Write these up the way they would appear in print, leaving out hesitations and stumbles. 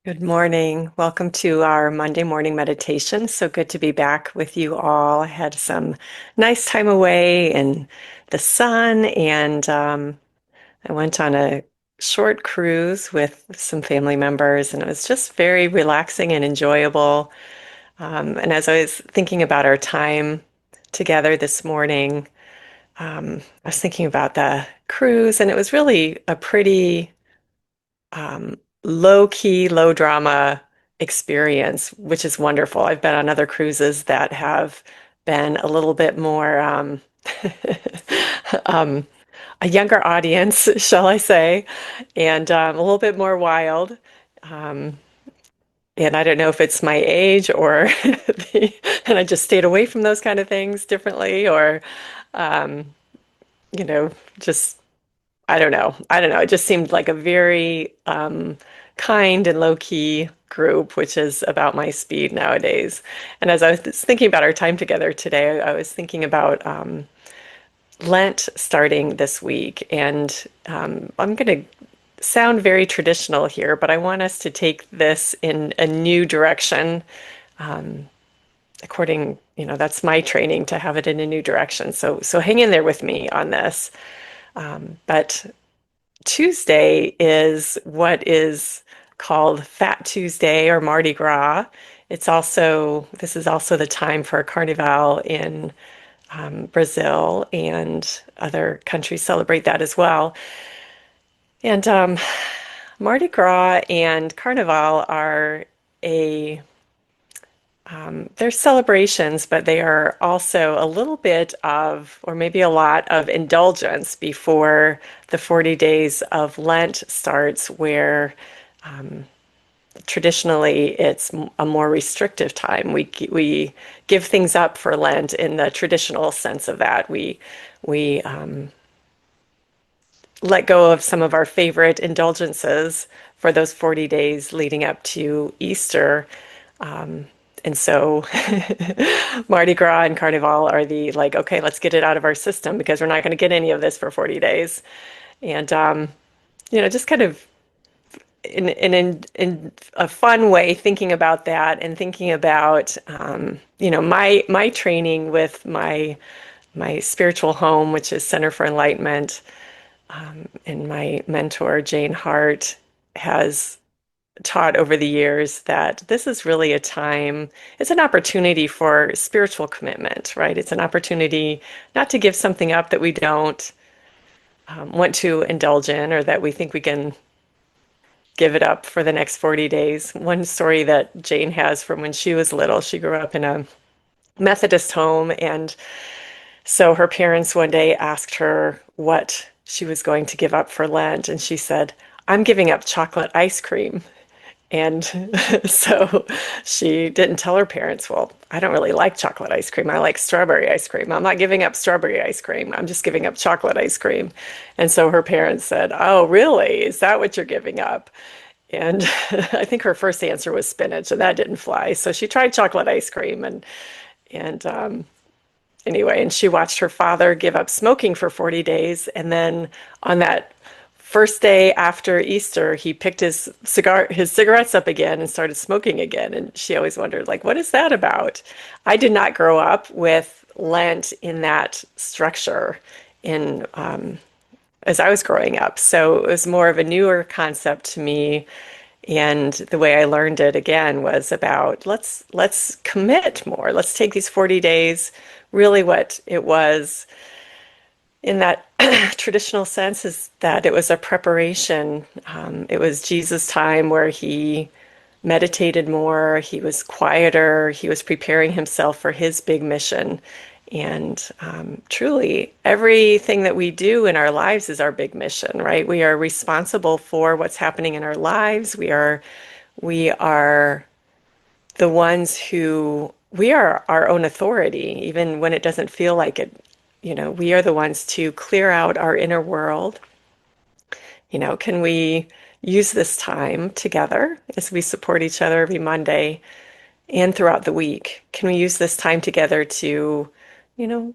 Good morning. Welcome to our Monday morning meditation. So good to be back with you all. I had some nice time away in the sun, and I went on a short cruise with some family members, and it was just very relaxing and enjoyable. And as I was thinking about our time together this morning, I was thinking about the cruise, and it was really a pretty low key, low drama experience, which is wonderful. I've been on other cruises that have been a little bit more um, a younger audience, shall I say, and a little bit more wild. Um, and I don't know if it's my age or and I just stayed away from those kind of things differently, or um, you know, just I don't know. I don't know. It just seemed like a very kind and low-key group, which is about my speed nowadays. And as I was thinking about our time together today, I was thinking about Lent starting this week. And I'm going to sound very traditional here, but I want us to take this in a new direction. According, that's my training to have it in a new direction. So hang in there with me on this. But Tuesday is what is called Fat Tuesday or Mardi Gras. This is also the time for Carnival in Brazil, and other countries celebrate that as well. And Mardi Gras and Carnival are a they're celebrations, but they are also a little bit of, or maybe a lot of indulgence before the 40 days of Lent starts, where traditionally it's a more restrictive time. We give things up for Lent in the traditional sense of that. We let go of some of our favorite indulgences for those 40 days leading up to Easter. And so Mardi Gras and Carnival are the like, okay, let's get it out of our system because we're not going to get any of this for 40 days. And, just kind of in a fun way, thinking about that and thinking about, my training with my spiritual home, which is Center for Enlightenment, and my mentor, Jane Hart, has taught over the years that this is really a time, it's an opportunity for spiritual commitment, right? It's an opportunity not to give something up that we don't want to indulge in, or that we think we can give it up for the next 40 days. One story that Jane has from when she was little, she grew up in a Methodist home, and so her parents one day asked her what she was going to give up for Lent, and she said, "I'm giving up chocolate ice cream." And so she didn't tell her parents, well, I don't really like chocolate ice cream. I like strawberry ice cream. I'm not giving up strawberry ice cream. I'm just giving up chocolate ice cream. And so her parents said, oh, really? Is that what you're giving up? And I think her first answer was spinach, and that didn't fly. So she tried chocolate ice cream, and anyway, and she watched her father give up smoking for 40 days. And then on that first day after Easter, he picked his cigarettes up again and started smoking again. And she always wondered, like, what is that about? I did not grow up with Lent in that structure in as I was growing up. So it was more of a newer concept to me. And the way I learned it again was about let's commit more. Let's take these 40 days. Really, what it was in that traditional sense is that it was a preparation. It was Jesus' time where he meditated more, he was quieter, he was preparing himself for his big mission. And truly, everything that we do in our lives is our big mission, right? We are responsible for what's happening in our lives. We are the ones who we are our own authority, even when it doesn't feel like it. We are the ones to clear out our inner world. Can we use this time together as we support each other every Monday and throughout the week? Can we use this time together you know,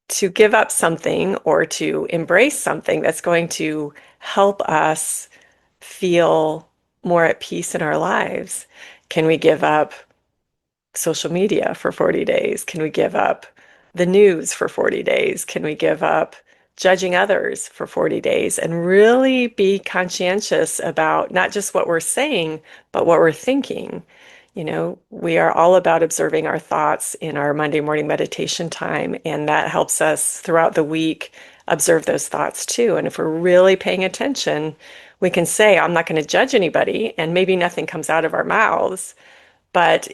to give up something or to embrace something that's going to help us feel more at peace in our lives? Can we give up social media for 40 days? Can we give up the news for 40 days? Can we give up judging others for 40 days and really be conscientious about not just what we're saying, but what we're thinking? You know, we are all about observing our thoughts in our Monday morning meditation time, and that helps us throughout the week observe those thoughts too. And if we're really paying attention, we can say, I'm not going to judge anybody, and maybe nothing comes out of our mouths. But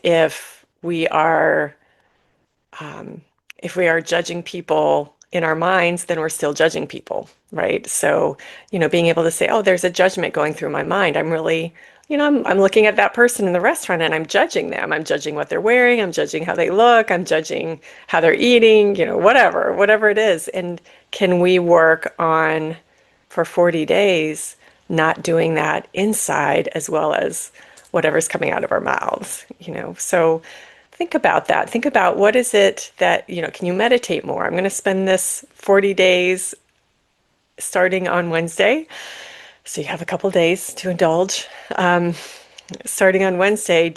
um, if we are judging people in our minds, then we're still judging people, right? So, you know, being able to say, oh, there's a judgment going through my mind. I'm really, you know, I'm looking at that person in the restaurant and I'm judging them. I'm judging what they're wearing. I'm judging how they look. I'm judging how they're eating, you know, whatever it is. And can we work on for 40 days not doing that inside as well as whatever's coming out of our mouths, you know? So think about that. Think about what is it that, you know, can you meditate more? I'm going to spend this 40 days starting on Wednesday. So you have a couple days to indulge. Um, Starting on Wednesday,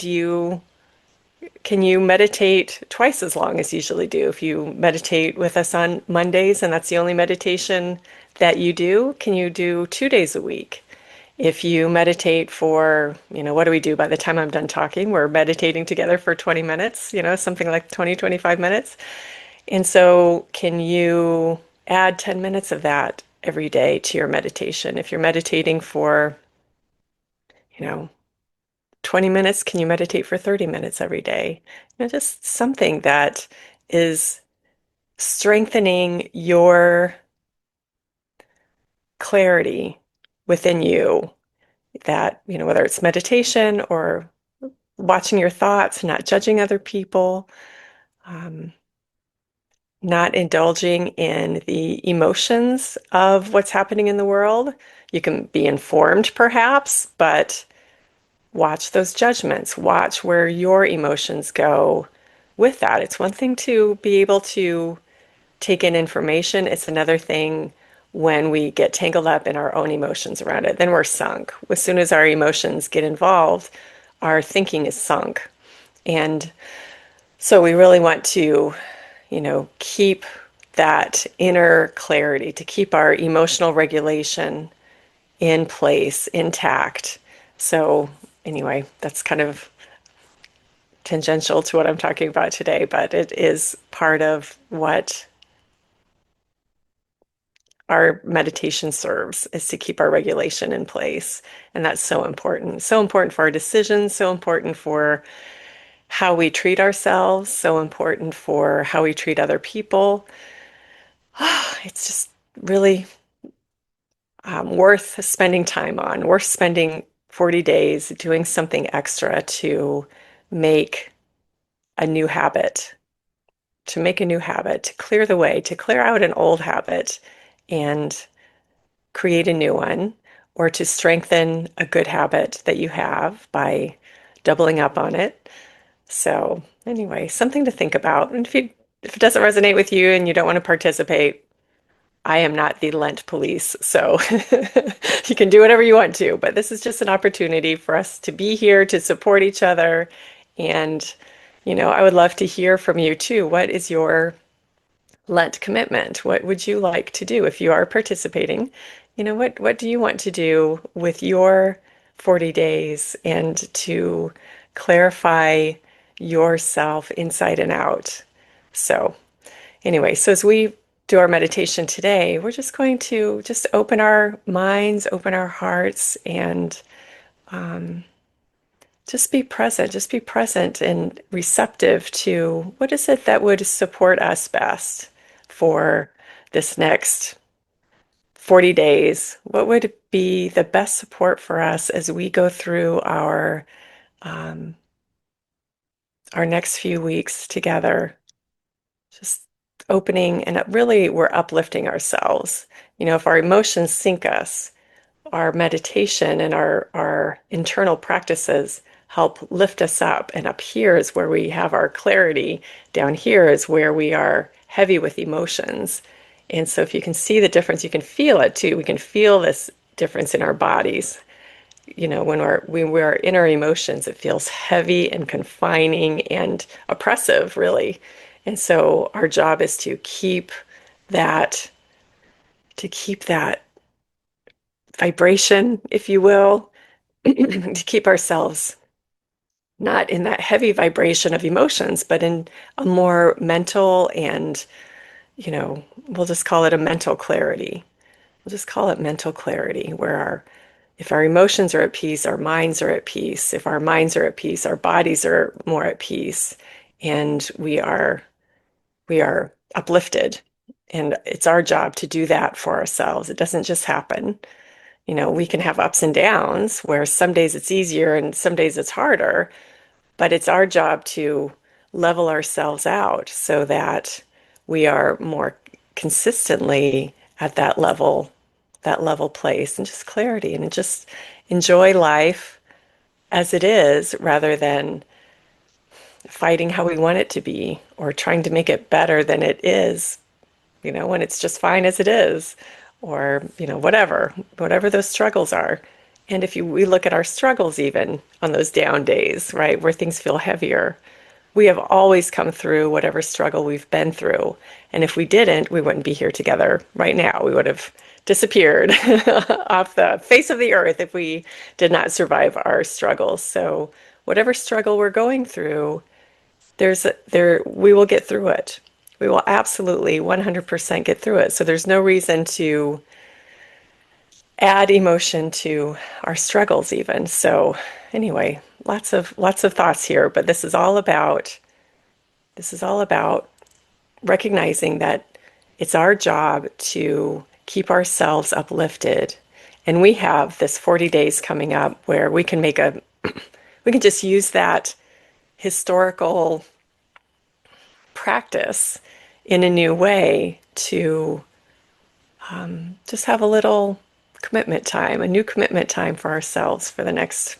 can you meditate twice as long as you usually do? If you meditate with us on Mondays and that's the only meditation that you do, can you do 2 days a week? If you meditate for, you know, what do we do by the time I'm done talking? We're meditating together for 20 minutes, you know, something like 20, 25 minutes. And so can you add 10 minutes of that every day to your meditation? If you're meditating for, you know, 20 minutes, can you meditate for 30 minutes every day? You know, just something that is strengthening your clarity within you, that, you know, whether it's meditation or watching your thoughts, not judging other people, um, not indulging in the emotions of what's happening in the world. You can be informed perhaps, but watch those judgments, watch where your emotions go with that. It's one thing to be able to take in information, it's another thing when we get tangled up in our own emotions around it. Then we're sunk. As soon as our emotions get involved, our thinking is sunk. And so we really want to, you know, keep that inner clarity, to keep our emotional regulation in place, intact. So anyway, that's kind of tangential to what I'm talking about today, but it is part of what our meditation serves, is to keep our regulation in place. And that's so important. So important for our decisions, so important for how we treat ourselves, so important for how we treat other people. It's just really worth spending time on, worth spending 40 days doing something extra to make a new habit, to make a new habit, to clear the way, to clear out an old habit and create a new one, or to strengthen a good habit that you have by doubling up on it. So, anyway, something to think about. And if it doesn't resonate with you and you don't want to participate, I am not the Lent police, so you can do whatever you want to, but this is just an opportunity for us to be here to support each other. And, you know, I would love to hear from you too. What is your Lent commitment? What would you like to do if you are participating? You know, what do you want to do with your 40 days and to clarify yourself inside and out? So, anyway, so as we do our meditation today, we're just going to just open our minds, open our hearts, and just be present and receptive to what is it that would support us best for this next 40 days. What would be the best support for us as we go through um, our next few weeks together? Just opening and really we're uplifting ourselves. You know, if our emotions sink us, our meditation and our internal practices help lift us up. And up here is where we have our clarity. Down here is where we are heavy with emotions. And so if you can see the difference, you can feel it too. We can feel this difference in our bodies. when we're in our emotions, it feels heavy and confining and oppressive, really. And so our job is that to keep that vibration, if you will, to keep ourselves not in that heavy vibration of emotions, but in a more mental and, we'll just call it a mental clarity. We'll just call it mental clarity, where if our emotions are at peace, our minds are at peace. If our minds are at peace, our bodies are more at peace, and we are uplifted. And it's our job to do that for ourselves. It doesn't just happen. We can have ups and downs where some days it's easier and some days it's harder, but it's our job to level ourselves out so that we are more consistently at that level place and just clarity and just enjoy life as it is rather than fighting how we want it to be or trying to make it better than it is, when it's just fine as it is, or, whatever those struggles are. And if we look at our struggles, even on those down days, right, where things feel heavier, we have always come through whatever struggle we've been through. And if we didn't, we wouldn't be here together right now. We would have disappeared off the face of the earth if we did not survive our struggles. So whatever struggle we're going through, we will get through it. We will absolutely 100% get through it. So there's no reason to add emotion to our struggles even. So anyway, lots of thoughts here, but this is all about recognizing that it's our job to keep ourselves uplifted. And we have this 40 days coming up where we can just use that historical practice in a new way to just have a little commitment time, a new commitment time for ourselves for the next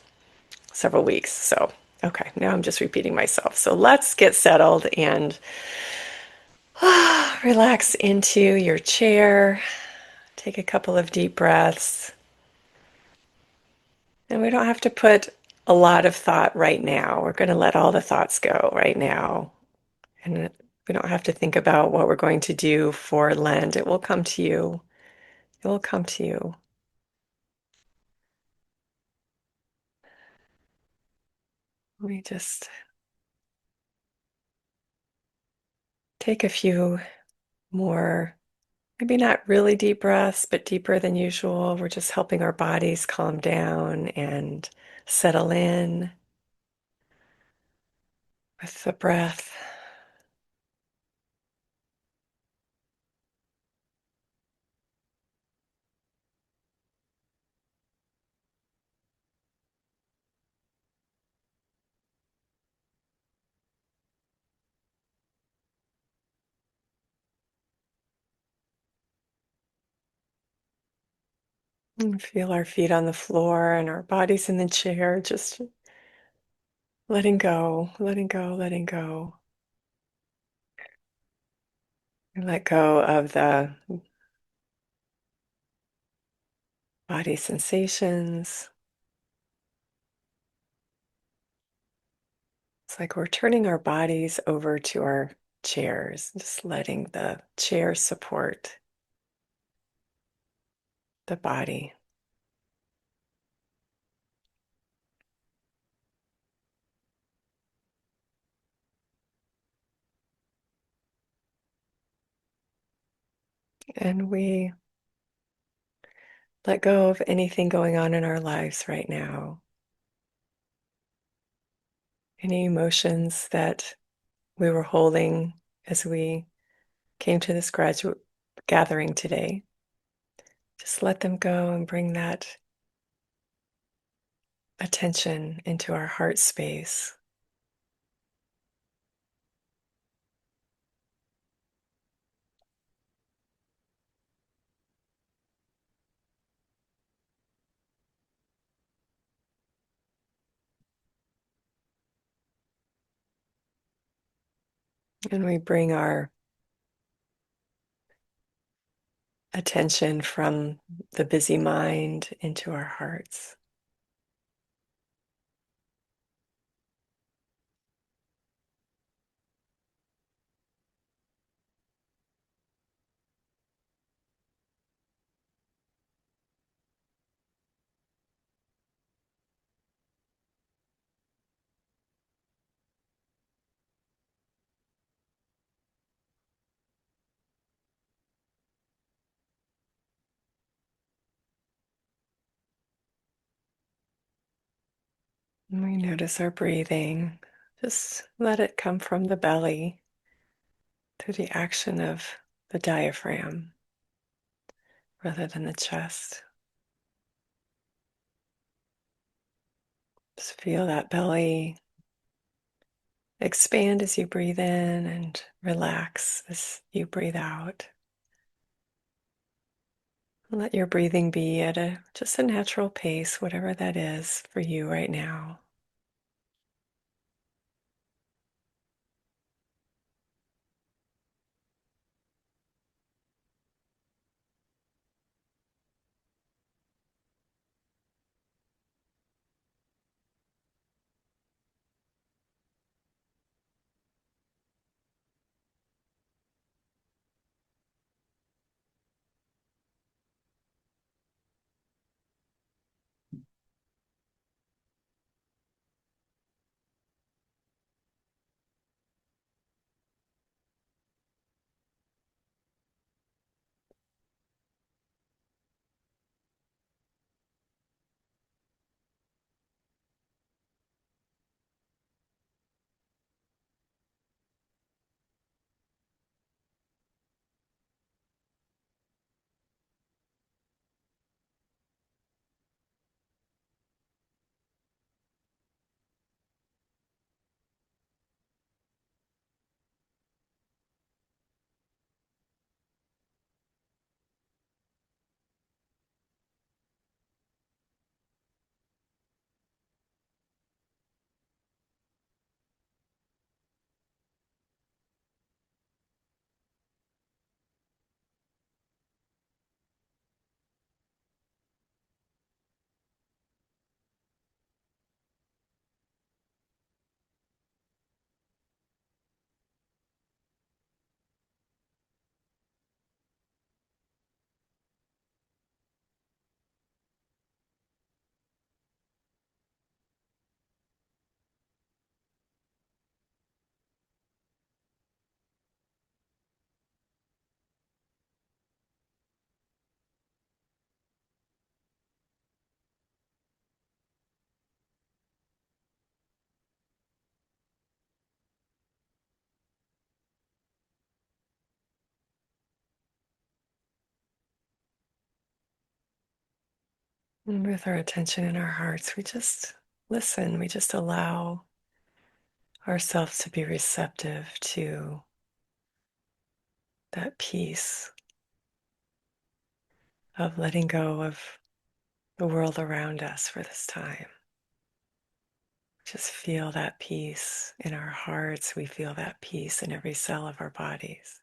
several weeks. So, okay, now I'm just repeating myself. So let's get settled and relax into your chair. Take a couple of deep breaths. And we don't have to put a lot of thought right now. We're going to let all the thoughts go right now. And we don't have to think about what we're going to do for Lent. It will come to you. It will come to you. Let me just take a few more, maybe not really deep breaths, but deeper than usual. We're just helping our bodies calm down and settle in with the breath. And feel our feet on the floor and our bodies in the chair, just letting go, letting go, letting go. And let go of the body sensations. It's like we're turning our bodies over to our chairs, just letting the chair support the body. And we let go of anything going on in our lives right now, any emotions that we were holding as we came to this graduate gathering today. Just let them go and bring that attention into our heart space. And we bring our attention from the busy mind into our hearts. We notice our breathing. Just let it come from the belly through the action of the diaphragm rather than the chest. Just feel that belly expand as you breathe in and relax as you breathe out. Let your breathing be at just a natural pace, whatever that is for you right now. And with our attention in our hearts, we just listen, we just allow ourselves to be receptive to that peace of letting go of the world around us for this time. Just feel that peace in our hearts. We feel that peace in every cell of our bodies.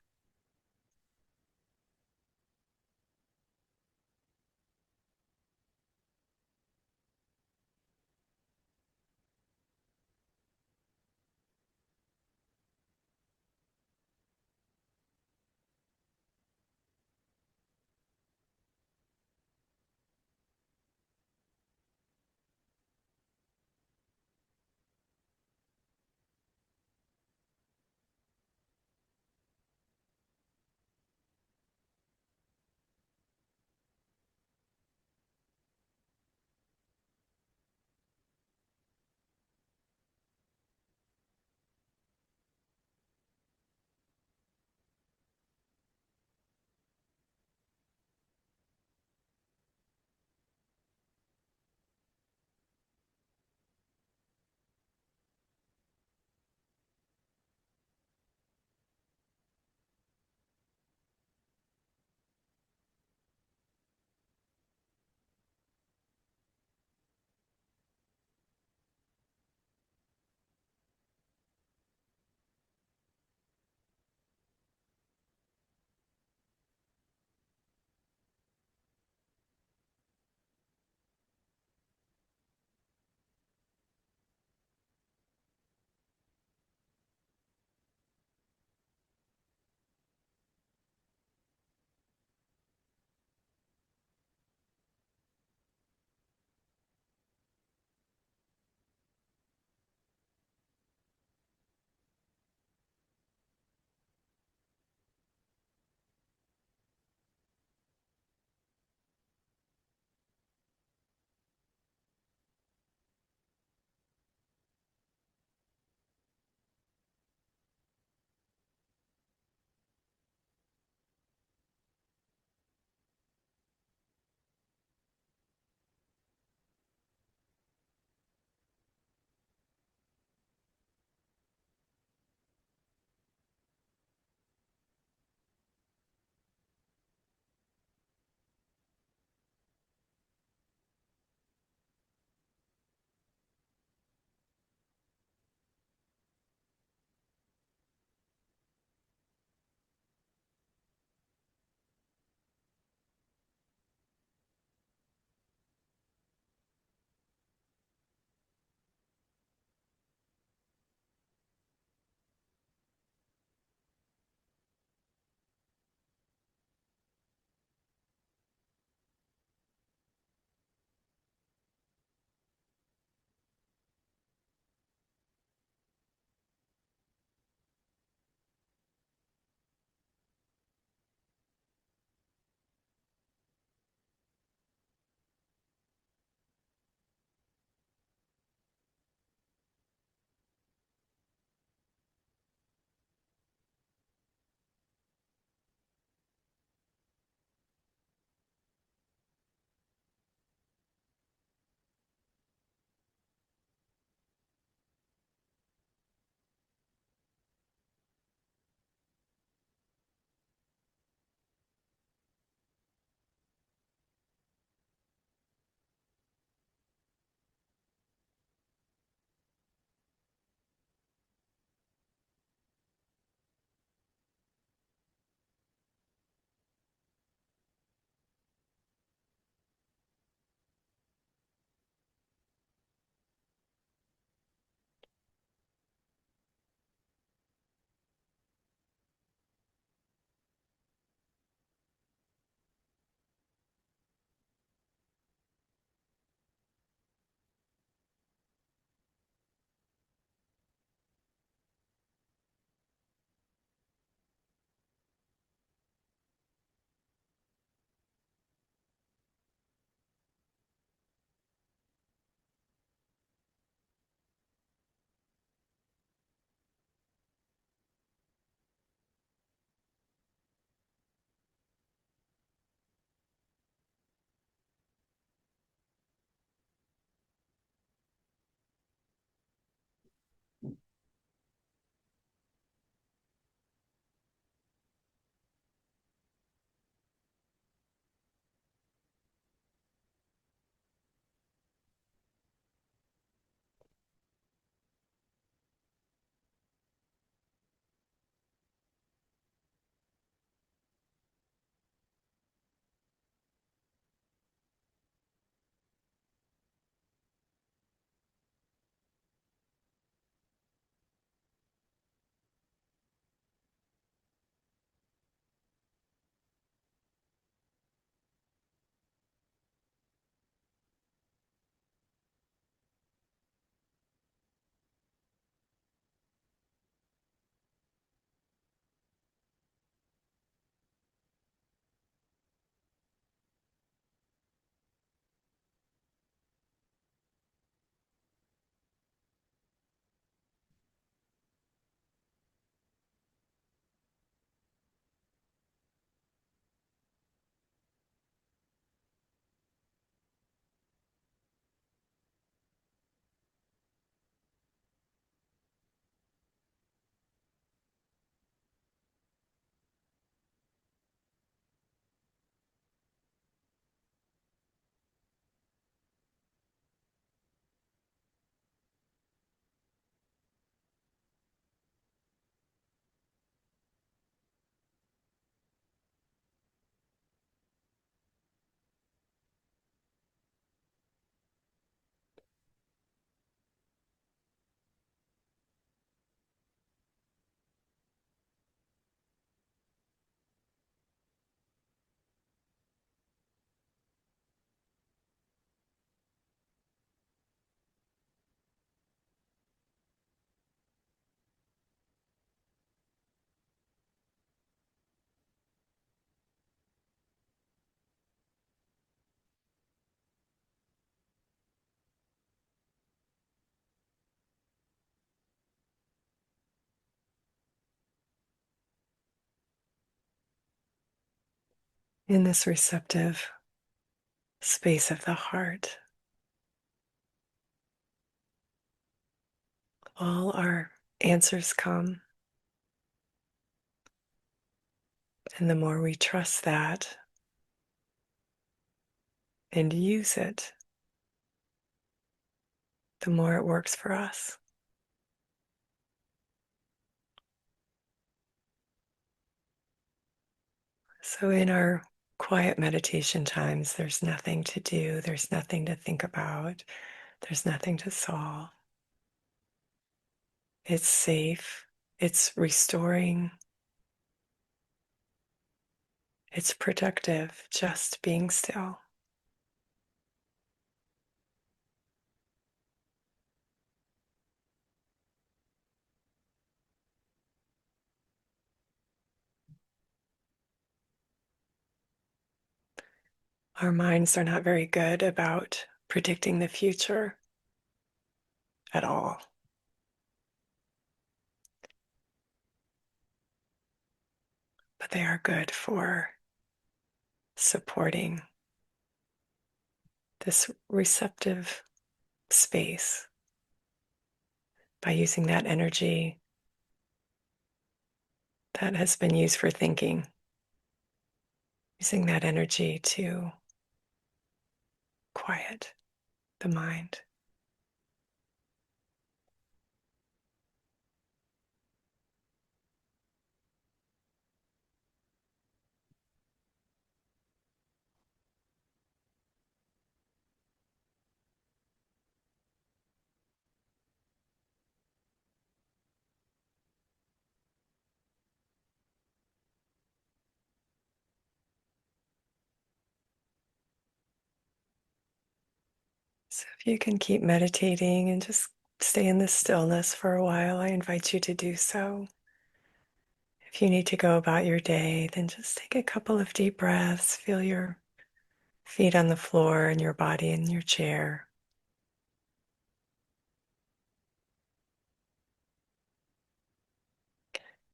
in this receptive space of the heart, all our answers come. And the more we trust that and use it, the more it works for us. So, in our quiet meditation times, there's nothing to do, there's nothing to think about, there's nothing to solve. It's safe, it's restoring, it's productive, just being still. Our minds are not very good about predicting the future at all, but they are good for supporting this receptive space by using that energy that has been used for thinking, using that energy to quiet the mind. So if you can keep meditating and just stay in this stillness for a while, I invite you to do so. If you need to go about your day, then just take a couple of deep breaths, feel your feet on the floor and your body in your chair.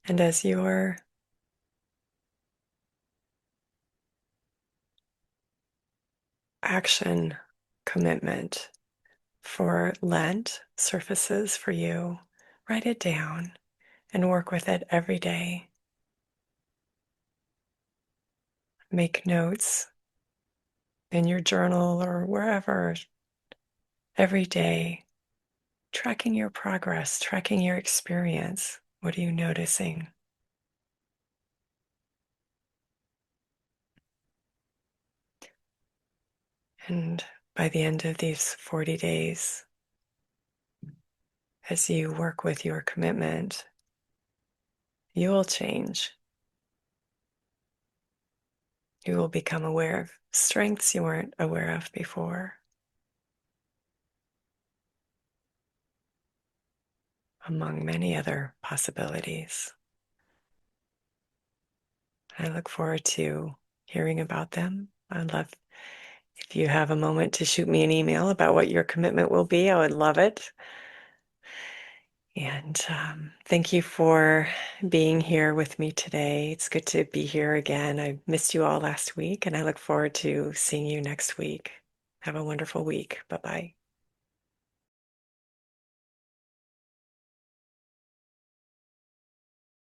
And as your action commitment for Lent surfaces for you, write it down and work with it every day. Make notes in your journal or wherever every day, tracking your progress, tracking your experience. What are you noticing? And by the end of these 40 days, as you work with your commitment, you will change. You will become aware of strengths you weren't aware of before, among many other possibilities. I look forward to hearing about them. I'd love if you have a moment to shoot me an email about what your commitment will be. I would love it. And thank you for being here with me today. It's good to be here again. I missed you all last week, and I look forward to seeing you next week. Have a wonderful week. Bye bye.